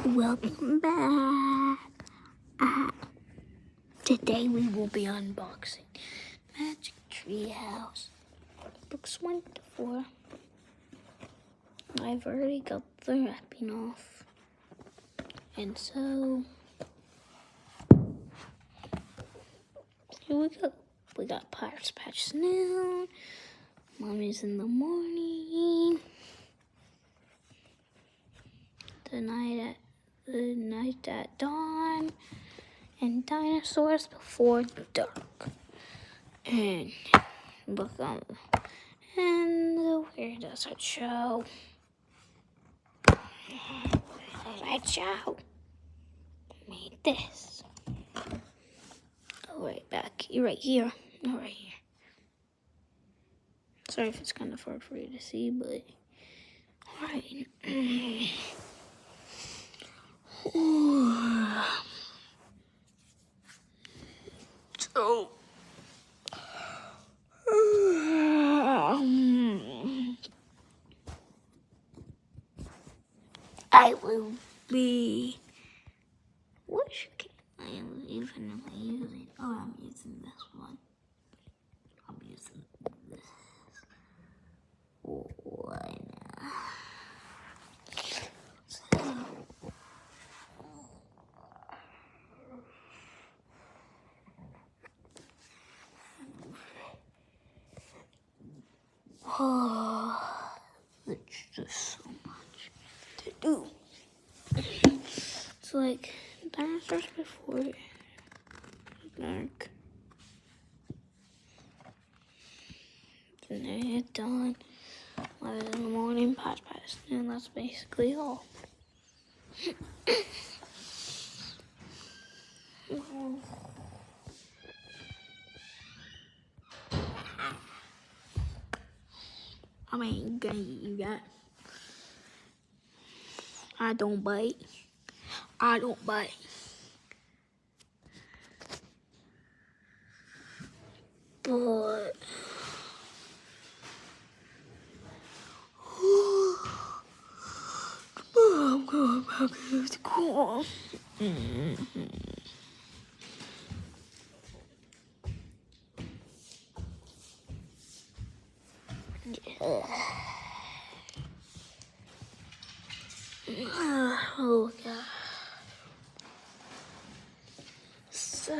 Welcome back. Today we will be unboxing Magic Treehouse books 1 to 4. I've already got the wrapping off, and so here we go. We got Pirate's Patch now. Mommy's in the morning. The night at dawn, and dinosaurs before dark. And look on and the Where Does It Show? Where does it show? Made this. Oh, right back. Right here. Oh, right here. Sorry if it's kind of hard for you to see, but alright. So, I will be. Which can I am even using? Oh, I'm using this one. I'm using this one. Oh, it's just so much to do. It's like dinosaurs before dark. And then it's dawn. Light in the morning, patch, and that's basically all. I mean, gonna eat that. I don't bite. I don't bite. But I'm going back to school. Oh God. So